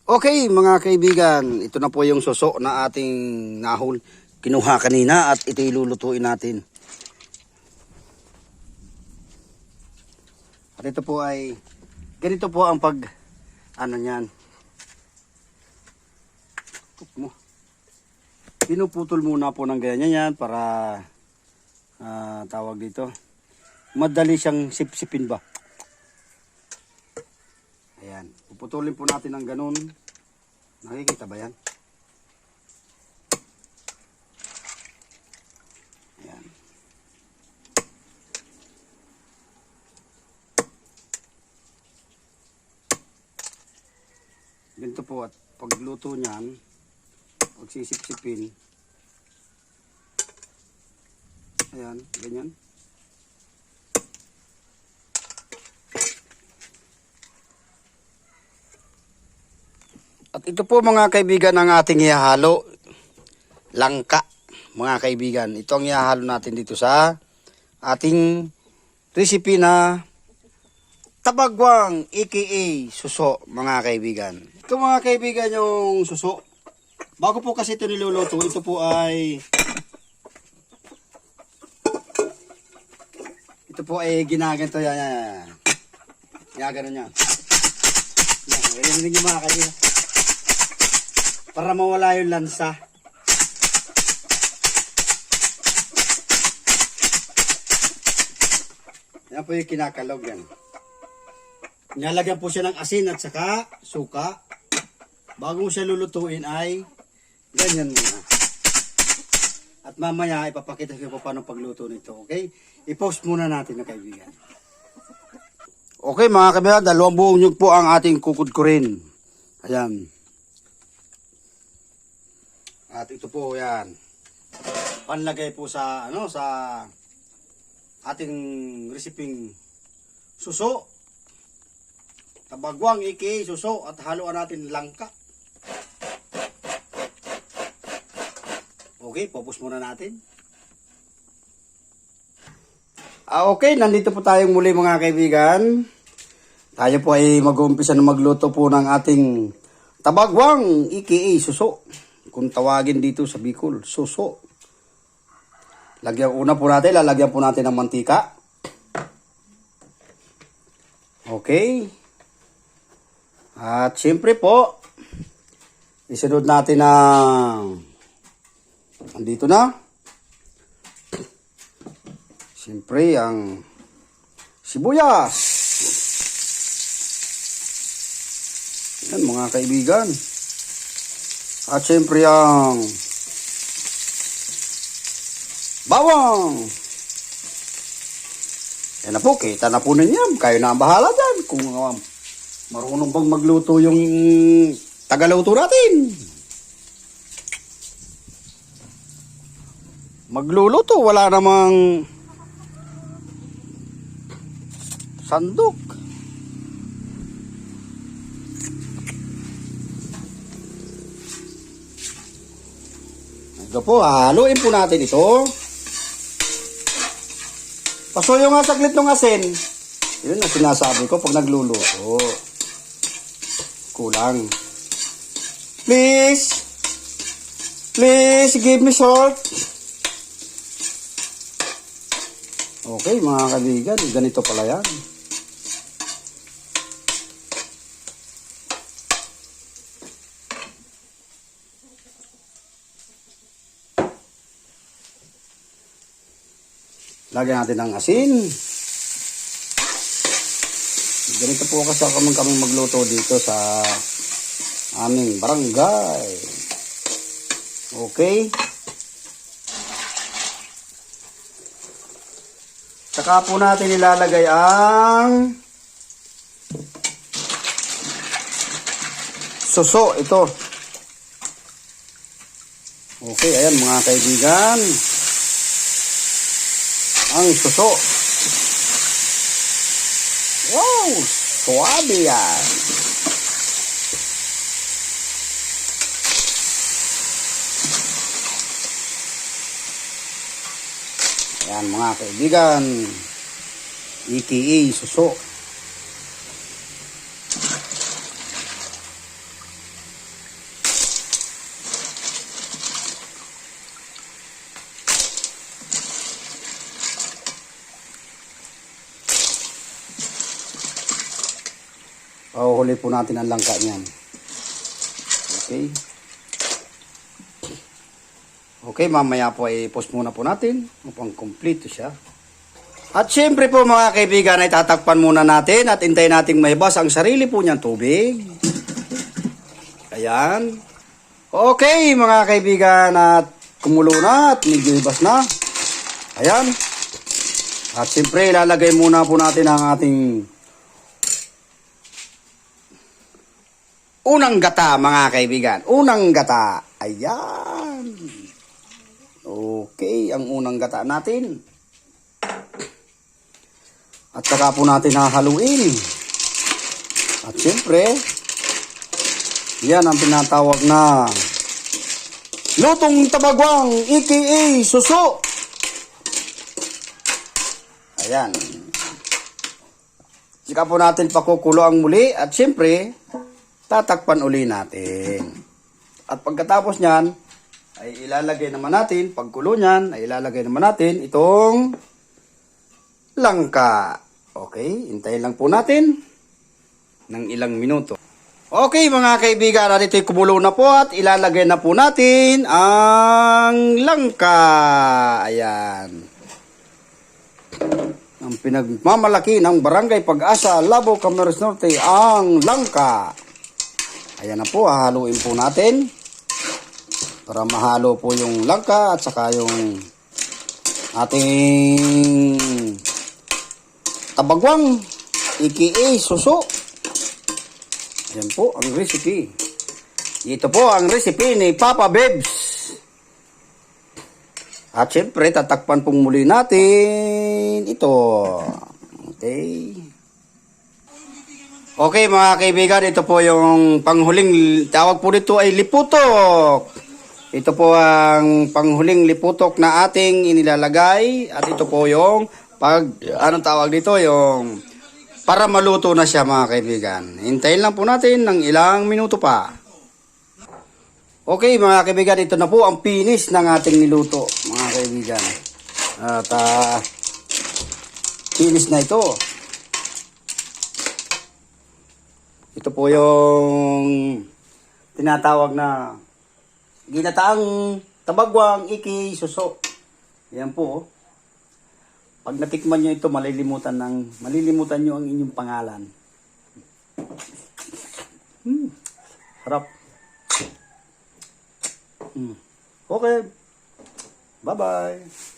Okay mga kaibigan, ito na po yung suso na ating nahol. Kinuha kanina at ito ilulutuin natin. At ito po ay, ganito po ang niyan. Pinuputol muna po ng ganyan yan para, tawag dito, madali siyang sipsipin ba. Ayan, puputulin po natin ng ganun. Nakikita ba yan? Ayan. Ganito po at pagluto niyan, pagsisipsipin, ayan, ganyan. At ito po mga kaibigan ang ating ihahalo, langka mga kaibigan. Ito ang ihahalo natin dito sa ating recipe na tabagwang aka suso mga kaibigan. Ito mga kaibigan yung suso. Bago po kasi ito niluluto, ito po ay ginaganto yan. Ginagano niya. Yan yung mga kaibigan. Para mawala yung lansa. Yan po yung kinakalog yan. Nilalagyan po siya ng asin at saka suka. Bago mo siya lulutuin ay ganyan muna. At mamaya ipapakita ko po paano pagluto nito. Okay? I-post muna natin na kaibigan. Okay mga kaibigan, 2 buong nyug po ang ating kukudkurin. Ayan. At ito po yan. Panlagay po sa sa ating reseping suso. Tabagwang aka suso at haluan natin langka. Okay, popos muna natin. Okay, nandito po tayong muli mga kaibigan. Tayo po ay mag-uumpisa na magluto po ng ating tabagwang aka suso. Kung tawagin dito sa Bicol, suso. Una po natin, lalagyan po natin ng mantika. Okay. At siyempre po, isunod natin ng andito na. Siyempre ang sibuyas. Yan mga kaibigan. At siyempre ang bawang. Yan na po, kita na po ninyo. Kayo na ang bahala dyan. Kung marunong bang magluto yung tagaluto natin. Magluluto, wala namang sandok. Ito po, haluin po natin ito. Pasuyo nga saglit ng asin. Yun ang sinasabi ko pag nagluluto. Kulang. Please give me salt. Okay mga kaibigan, ganito pala yan. Lagyan natin ng asin. Ganito po kasi kami magluto dito sa aming barangay. Okay. Saka po natin ilalagay ang suso. Ito. Okay, ayan mga kaibigan. Ang suso. Wow! Suwabe yan. Ayan mga kaibigan. aka suso. ihuhuli po natin ang langka niyan. Okay. Okay, mamaya po ay post muna po natin upang kompleto siya. At syempre po mga kaibigan ay tatakpan muna natin at hintayin nating mahibas ang sarili po niyang tubig. Ayan. Okay mga kaibigan at kumulo na at medyo hibas na. Ayan. At syempre ilalagay muna po natin ang ating unang gata mga kaibigan. Unang gata. Ayan. Okay, ang unang gata natin. At saka po natin hahaluin. At syempre, yan ang tinatawag na lutong tabagwang, aka suso. Ayan. Saka po natin pakukulo ang muli. At syempre, tatakpan uli natin. At pagkatapos nyan, ay ilalagay naman natin, pagkulo nyan, ay ilalagay naman natin itong langka. Okay, hintayin lang po natin ng ilang minuto. Okay mga kaibigan, at ito'y kumulo na po at ilalagay na po natin ang langka. Ayan. Ang pinagmamalaki ng Barangay Pag-asa, Labo, Camarines Norte, ang langka. Ayan na po, hahaluin po natin. Para mahalo po yung langka at saka yung ating tabagwang, aka suso. Ayan po ang recipe. Ito po ang recipe ni Papa Bebs. At syempre, tatakpan pong muli natin ito. Okay. Okay mga kaibigan, ito po yung panghuling, tawag po dito ay liputok. Ito po ang panghuling liputok na ating inilalagay. At ito po yung anong tawag dito? Yung para maluto na siya mga kaibigan. Hintayin lang po natin ng ilang minuto pa. Okay mga kaibigan, ito na po ang finish ng ating niluto mga kaibigan. At finish na ito. Ito po yung tinatawag na ginataang tabagwang, iki suso. Yan po. Pag natikman nyo ito, malilimutan nyo ang inyong pangalan. Harap. Okay. Bye-bye.